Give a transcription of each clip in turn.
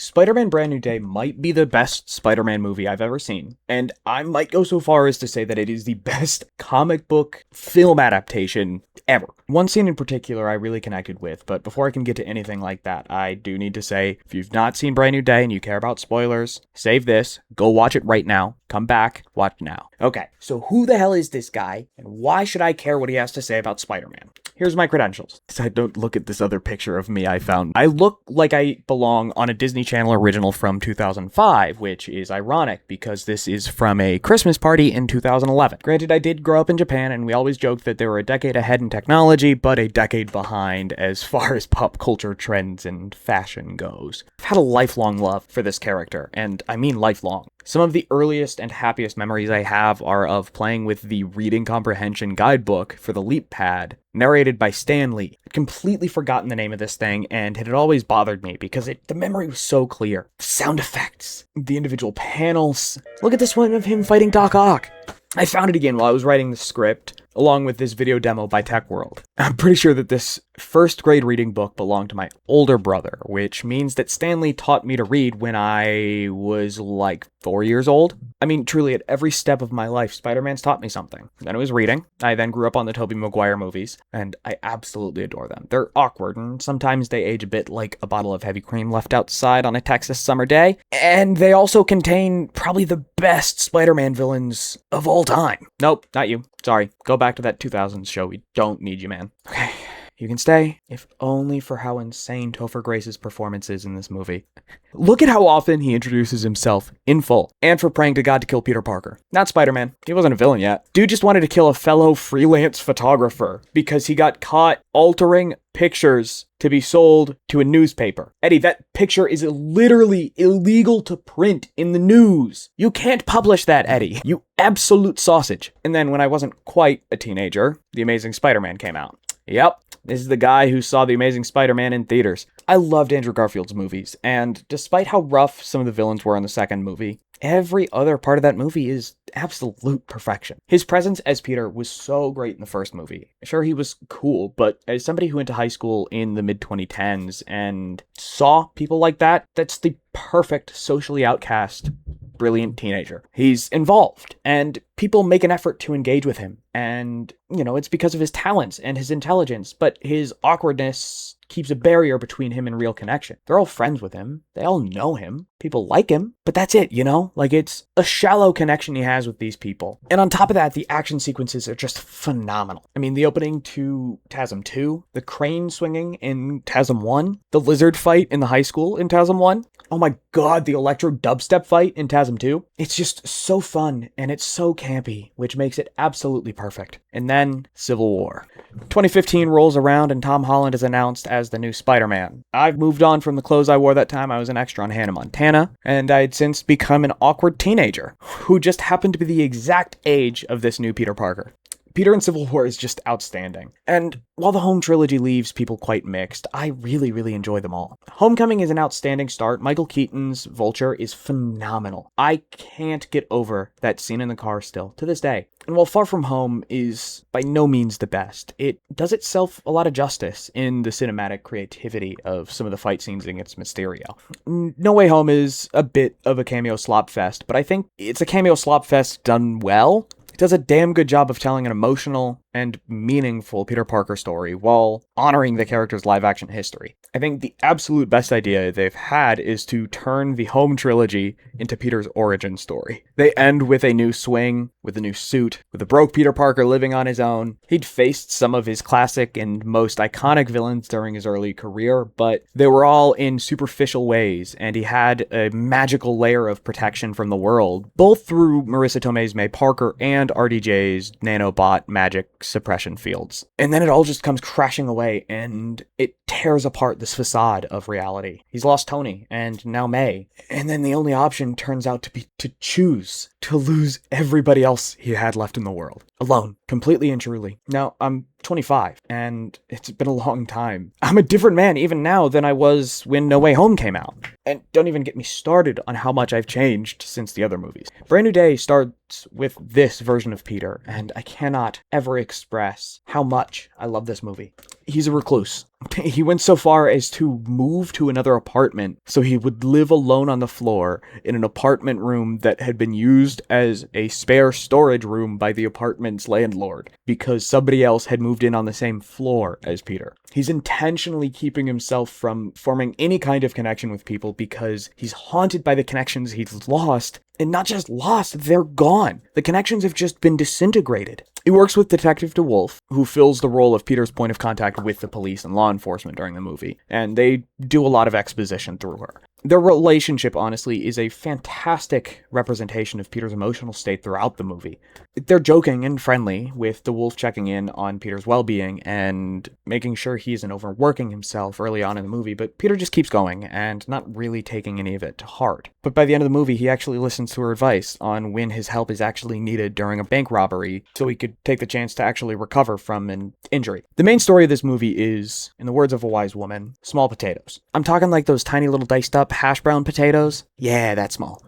Spider-Man Brand New Day might be the best Spider-Man movie I've ever seen, and I might go so far as to say that it is the best comic book film adaptation ever. One scene in particular I really connected with, but before I can get to anything like that, I do need to say, if you've not seen Brand New Day and you care about spoilers, save this, go watch it right now, come back, watch now. Okay, so who the hell is this guy, and why should I care what he has to say about Spider-Man? Here's my credentials. I don't look at this other picture of me I found. I look like I belong on a Disney Channel original from 2005, which is ironic because this is from a Christmas party in 2011. Granted, I did grow up in Japan, and we always joked that they were a decade ahead in technology, but a decade behind as far as pop culture trends and fashion goes. I've had a lifelong love for this character, and I mean lifelong. Some of the earliest and happiest memories I have are of playing with the reading comprehension guidebook for the Leap Pad, narrated by Stan Lee. I'd completely forgotten the name of this thing, and it had always bothered me because the memory was so clear. The sound effects, the individual panels. Look at this one of him fighting Doc Ock. I found it again while I was writing the script, along with this video demo by Tech World. I'm pretty sure that this first grade reading book belonged to my older brother, which means that Stan Lee taught me to read when I was like 4 years old. I mean, truly, at every step of my life, Spider-Man's taught me something. Then it was reading. I then grew up on the Tobey Maguire movies, and I absolutely adore them. They're awkward, and sometimes they age a bit like a bottle of heavy cream left outside on a Texas summer day, and they also contain probably the best Spider-Man villains of all time. Nope, not you. Sorry, go back to that 2000s show. We don't need you, man. Okay, you can stay, if only for how insane Topher Grace's performance is in this movie. Look at how often he introduces himself in full, and for praying to God to kill Peter Parker. Not Spider-Man. He wasn't a villain yet. Dude just wanted to kill a fellow freelance photographer because he got caught altering pictures to be sold to a newspaper. Eddie, that picture is literally illegal to print in the news. You can't publish that, Eddie. You absolute sausage. And then when I wasn't quite a teenager, The Amazing Spider-Man came out. Yep, this is the guy who saw The Amazing Spider-Man in theaters. I loved Andrew Garfield's movies, and despite how rough some of the villains were in the second movie, every other part of that movie is absolute perfection. His presence as Peter was so great in the first movie. Sure, he was cool, but as somebody who went to high school in the mid-2010s and saw people like that, that's the perfect socially outcast, brilliant teenager. He's involved, and people make an effort to engage with him. And, it's because of his talents and his intelligence, but his awkwardness keeps a barrier between him and real connection. They're all friends with him. They all know him. People like him, but that's it, Like, it's a shallow connection he has with these people. And on top of that, the action sequences are just phenomenal. I mean, the opening to TASM 2, the crane swinging in TASM 1, the lizard fight in the high school in TASM 1. Oh my god, the electro dubstep fight in TASM 2. It's just so fun, and it's so campy, which makes it absolutely perfect. And then, Civil War. 2015 rolls around, and Tom Holland is announced as the new Spider-Man. I've moved on from the clothes I wore that time. I was an extra on Hannah Montana, and I'd since become an awkward teenager who just happened to be the exact age of this new Peter Parker. Peter in Civil War is just outstanding. And while the Home trilogy leaves people quite mixed, I really, really enjoy them all. Homecoming is an outstanding start. Michael Keaton's Vulture is phenomenal. I can't get over that scene in the car still, to this day. And while Far From Home is by no means the best, it does itself a lot of justice in the cinematic creativity of some of the fight scenes against Mysterio. No Way Home is a bit of a cameo slop fest, but I think it's a cameo slop fest done well. Does a damn good job of telling an emotional and meaningful Peter Parker story while honoring the character's live-action history. I think the absolute best idea they've had is to turn the Home trilogy into Peter's origin story. They end with a new swing, with a new suit, with a broke Peter Parker living on his own. He'd faced some of his classic and most iconic villains during his early career, but they were all in superficial ways, and he had a magical layer of protection from the world, both through Marissa Tomei's May Parker and RDJ's nanobot magic suppression fields. And then it all just comes crashing away, and it tears apart this facade of reality. He's lost Tony, and now May. And then the only option turns out to be to choose to lose everybody else he had left in the world. Alone. Completely and truly. Now, I'm 25, and it's been a long time. I'm a different man even now than I was when No Way Home came out. And don't even get me started on how much I've changed since the other movies. Brand New Day starred starts with this version of Peter, and I cannot ever express how much I love this movie. He's a recluse. He went so far as to move to another apartment so he would live alone on the floor in an apartment room that had been used as a spare storage room by the apartment's landlord because somebody else had moved in on the same floor as Peter. He's intentionally keeping himself from forming any kind of connection with people because he's haunted by the connections he's lost. And not just lost, they're gone. The connections have just been disintegrated. He works with Detective DeWolf, who fills the role of Peter's point of contact with the police and law enforcement during the movie, and they do a lot of exposition through her. Their relationship, honestly, is a fantastic representation of Peter's emotional state throughout the movie. They're joking and friendly, with DeWolf checking in on Peter's well-being and making sure he isn't overworking himself early on in the movie, but Peter just keeps going and not really taking any of it to heart. But by the end of the movie, he actually listens to her advice on when his help is actually needed during a bank robbery so he could take the chance to actually recover from an injury. The main story of this movie is, in the words of a wise woman, small potatoes. I'm talking like those tiny little diced up hash brown potatoes. Yeah, that small.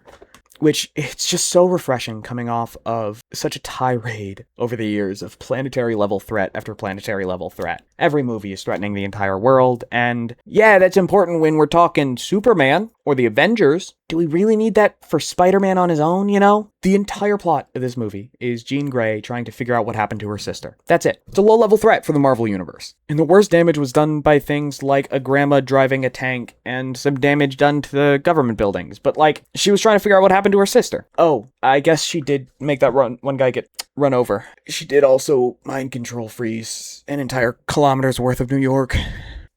Which, it's just so refreshing coming off of such a tirade over the years of planetary level threat after planetary level threat. Every movie is threatening the entire world, and yeah, that's important when we're talking Superman or the Avengers. Do we really need that for Spider-Man on his own, you know? The entire plot of this movie is Jean Grey trying to figure out what happened to her sister. That's it. It's a low-level threat for the Marvel Universe. And the worst damage was done by things like a grandma driving a tank and some damage done to the government buildings. But, like, she was trying to figure out what happened to her sister. Oh, I guess she did make that one guy get run over. She did also mind control freeze an entire kilometer's worth of New York.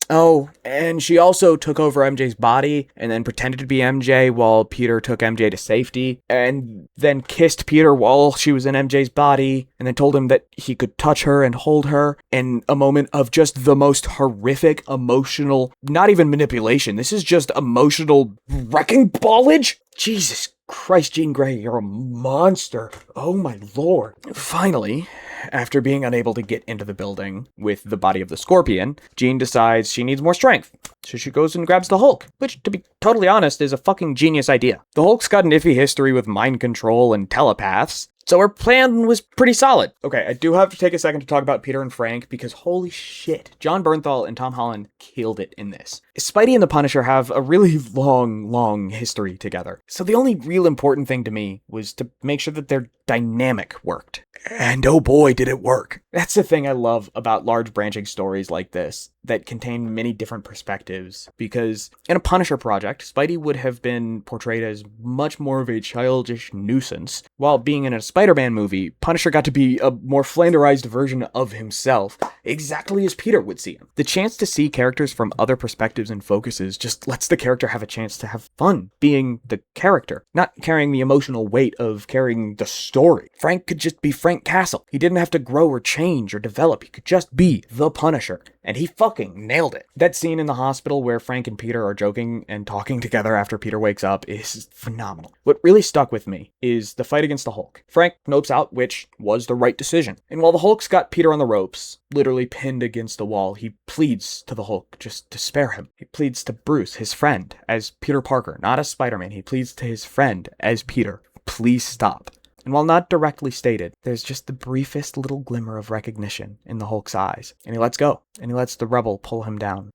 Oh, and she also took over MJ's body and then pretended to be MJ while Peter took MJ to safety, and then kissed Peter while she was in MJ's body, and then told him that he could touch her and hold her in a moment of just the most horrific, emotional, not even manipulation, this is just emotional wrecking ballage? Jesus Christ, Jean Grey, you're a monster. Oh my lord. Finally, after being unable to get into the building with the body of the Scorpion, Jean decides she needs more strength. So she goes and grabs the Hulk, which, to be totally honest, is a fucking genius idea. The Hulk's got an iffy history with mind control and telepaths, so her plan was pretty solid. Okay, I do have to take a second to talk about Peter and Frank, because holy shit, John Bernthal and Tom Holland killed it in this. Spidey and the Punisher have a really long history together, so the only real important thing to me was to make sure that their dynamic worked. And oh boy, did it work. That's the thing I love about large branching stories like this, that contain many different perspectives, because in a Punisher project, Spidey would have been portrayed as much more of a childish nuisance, while being in a Spider-Man movie, Punisher got to be a more flanderized version of himself, exactly as Peter would see him. The chance to see characters from other perspectives and focuses just lets the character have a chance to have fun being the character, not carrying the emotional weight of carrying the story. Frank could just be Frank Castle. He didn't have to grow or change or develop. He could just be the Punisher. And he fucking nailed it. That scene in the hospital where Frank and Peter are joking and talking together after Peter wakes up is phenomenal. What really stuck with me is the fight against the Hulk. Frank nopes out, which was the right decision. And while the Hulk's got Peter on the ropes, literally pinned against the wall, he pleads to the Hulk just to spare him. He pleads to Bruce, his friend, as Peter Parker, not as Spider-Man. He pleads to his friend as Peter. Please stop. And while not directly stated, there's just the briefest little glimmer of recognition in the Hulk's eyes. And he lets go. And he lets the rebel pull him down.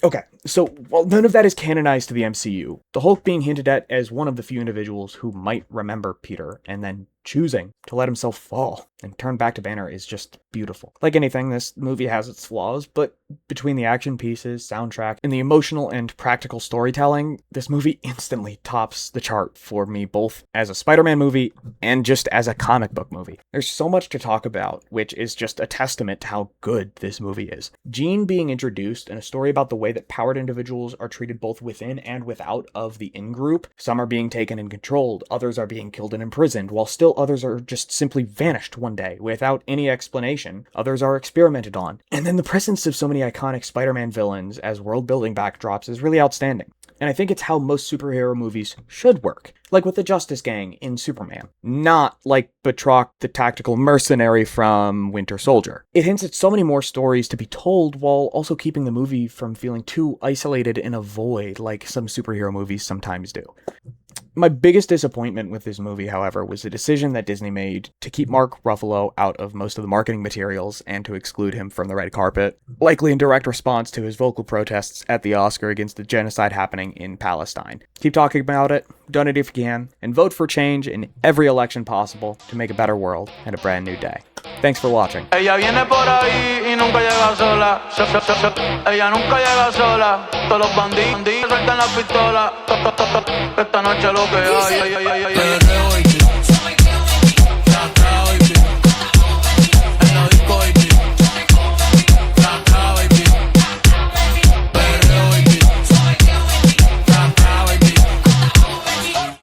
Okay, so while none of that is canonized to the MCU, the Hulk being hinted at as one of the few individuals who might remember Peter and then choosing to let himself fall and turn back to Banner is just beautiful. Like anything, this movie has its flaws, but between the action pieces, soundtrack, and the emotional and practical storytelling, this movie instantly tops the chart for me, both as a Spider-Man movie and just as a comic book movie. There's so much to talk about, which is just a testament to how good this movie is. Jean being introduced and a story about the way that powered individuals are treated both within and without of the in-group. Some are being taken and controlled, others are being killed and imprisoned, while still others are just simply vanished one day without any explanation. Others are experimented on. And then the presence of so many iconic Spider-Man villains as world-building backdrops is really outstanding. And I think it's how most superhero movies should work. Like with the Justice Gang in Superman. Not like Batroc the tactical mercenary from Winter Soldier. It hints at so many more stories to be told while also keeping the movie from feeling too isolated in a void like some superhero movies sometimes do. My biggest disappointment with this movie, however, was the decision that Disney made to keep Mark Ruffalo out of most of the marketing materials and to exclude him from the red carpet, likely in direct response to his vocal protests at the Oscar against the genocide happening in Palestine. Keep talking about it, donate if you can, and vote for change in every election possible to make a better world and a brand new day. Thanks for watching. Ella viene por ahí y nunca llega sola. Ella nunca llega sola. Todos los bandidos sueltan la pistola. Esta noche lo que hay.